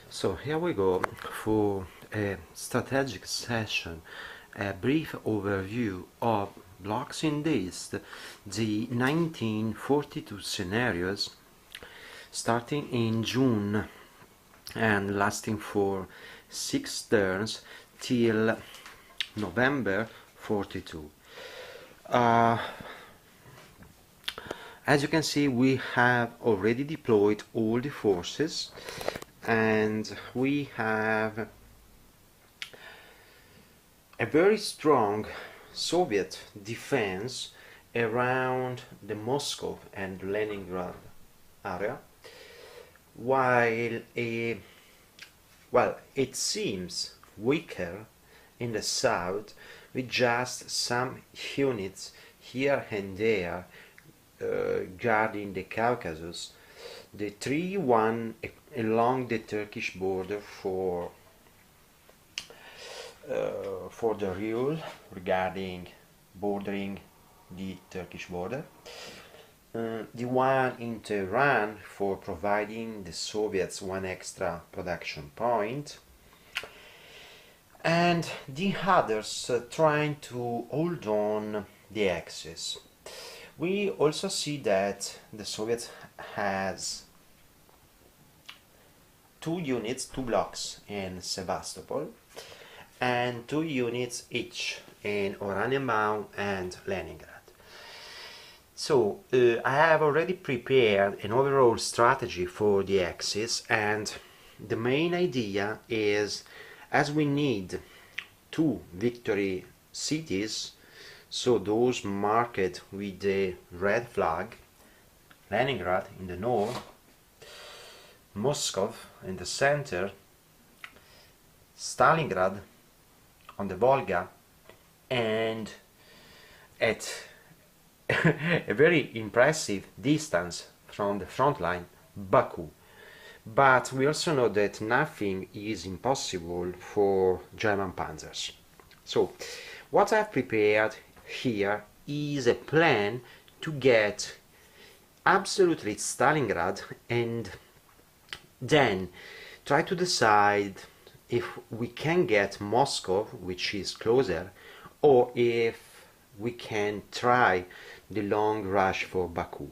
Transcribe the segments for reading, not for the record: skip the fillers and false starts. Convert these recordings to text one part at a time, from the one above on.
So here we go for a strategic session, a brief overview of blocks in this, the 1942 scenarios starting in June and lasting for 6 turns till November 42. As you can see, we have already deployed all the forces and we have a very strong Soviet defense around the Moscow and Leningrad area, while it seems weaker in the south, with just some units here and there guarding the Caucasus. The 3-1 along the Turkish border for the rule regarding bordering the Turkish border. The one in Tehran for providing the Soviets one extra production point, and the others trying to hold on the axis. We also see that the Soviets has two blocks in Sevastopol, and 2 units each in Oranienbaum and Leningrad. So I have already prepared an overall strategy for the axis, and the main idea is, as we need 2 victory cities, so those marked with the red flag, Leningrad in the north, Moscow in the center, Stalingrad on the Volga, and at a very impressive distance from the front line, Baku. But we also know that nothing is impossible for German panzers. So what I've prepared here is a plan to get absolutely Stalingrad and then try to decide if we can get Moscow, which is closer, or if we can try the long rush for Baku.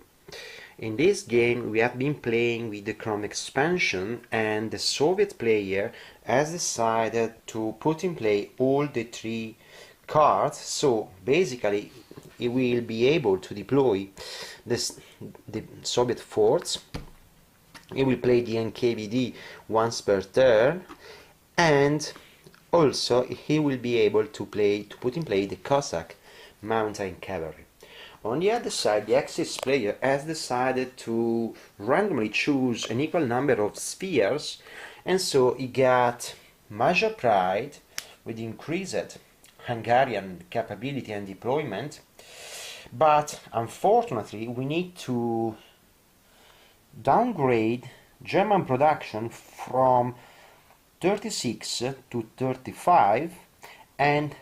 In this game we have been playing with the Chrome expansion, and the Soviet player has decided to put in play all the 3 cards, so basically he will be able to deploy the Soviet forts. He will play the NKVD once per turn, and also he will be able to put in play the Cossack mountain cavalry. On the other side, the Axis player has decided to randomly choose an equal number of spheres, and so he got major pride with increased Hungarian capability and deployment, but unfortunately we need to downgrade German production from 36 to 35, and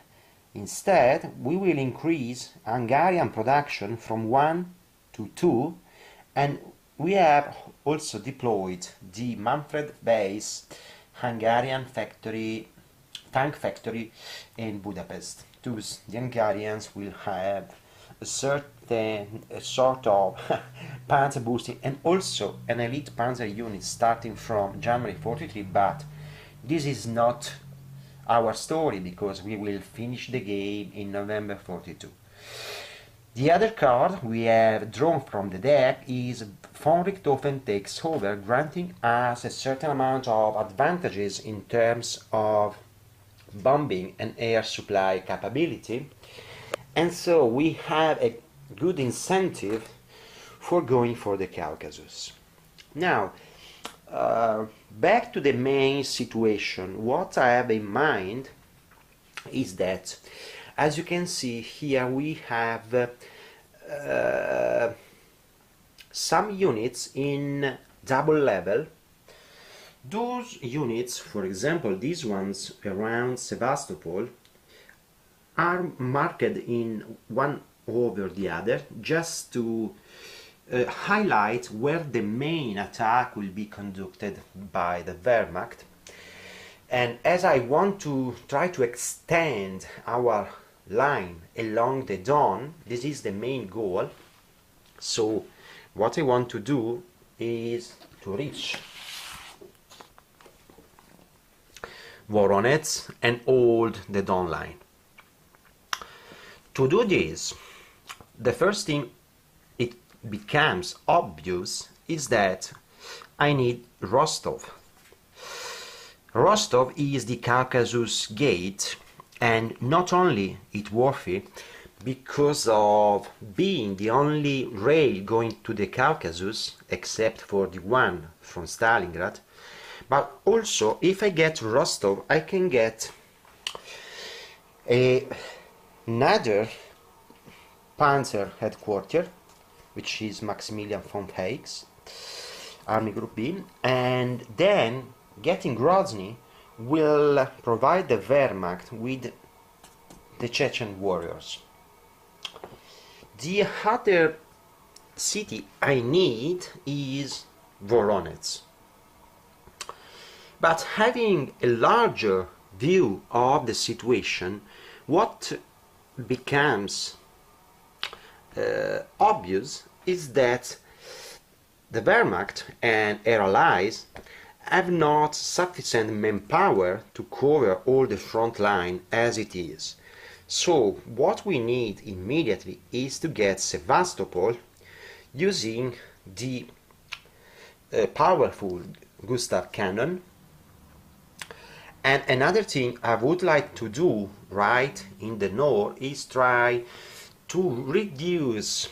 instead we will increase Hungarian production from 1 to 2, and we have also deployed the Manfred base Hungarian tank factory in Budapest. Thus the Hungarians will have a sort of panzer boosting and also an elite panzer unit starting from January 43, but this is not our story because we will finish the game in November 42. The other card we have drawn from the deck is von Richthofen takes over, granting us a certain amount of advantages in terms of bombing and air supply capability, and so we have a good incentive for going for the Caucasus. Now, back to the main situation. What I have in mind is that, as you can see here, we have some units in double level. Those units, for example these ones around Sevastopol, are marked in one over the other just to highlight where the main attack will be conducted by the Wehrmacht. And as I want to try to extend our line along the Don, this is the main goal. So what I want to do is to reach Voronezh and hold the Don line. To do this, the first thing it becomes obvious is that I need Rostov. Rostov is the Caucasus gate, and not only it's worthy because of being the only rail going to the Caucasus, except for the one from Stalingrad, but also if I get Rostov I can get another Panzer headquarters, which is Maximilian von Paix, Army Group B, and then getting Grozny will provide the Wehrmacht with the Chechen warriors. The other city I need is Voronezh. But having a larger view of the situation, what becomes obvious is that the Wehrmacht and her allies have not sufficient manpower to cover all the front line as it is. So what we need immediately is to get Sevastopol using the powerful Gustav cannon. And another thing I would like to do right in the north is try to reduce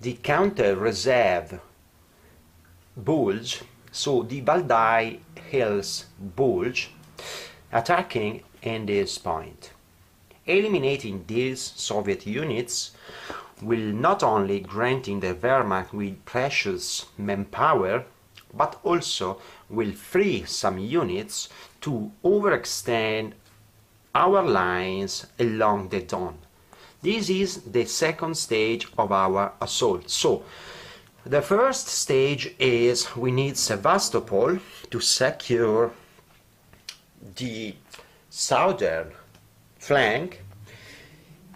the counter-reserve bulge, so the Valdai Hills bulge, attacking in this point. Eliminating these Soviet units will not only granting the Wehrmacht with precious manpower, but also will free some units to overextend our lines along the Don. This is the second stage of our assault. So the first stage is we need Sevastopol to secure the southern flank,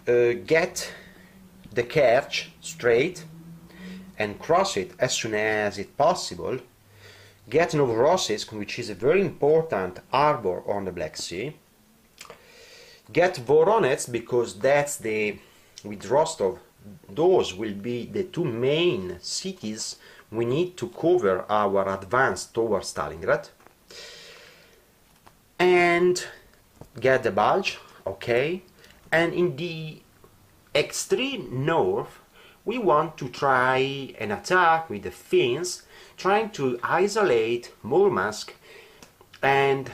get the Kerch straight and cross it as soon as it's possible, get Novorossiysk, which is a very important harbor on the Black Sea, get Voronezh, because that's with Rostov, those will be the two main cities we need to cover our advance towards Stalingrad, and get the Bulge, okay, and in the extreme north we want to try an attack with the Finns, trying to isolate Murmansk and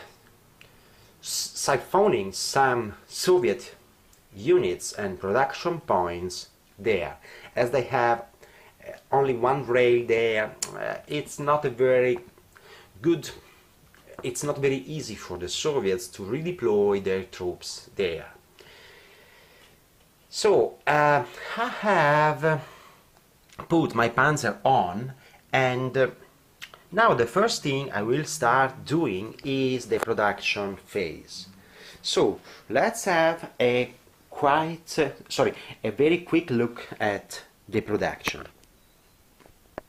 siphoning some Soviet units and production points there. As they have only one rail there, it's not a very good, it's not very easy for the Soviets to redeploy their troops there. So I have put my panzer on, and now the first thing I will start doing is the production phase. So let's have a very quick look at the production.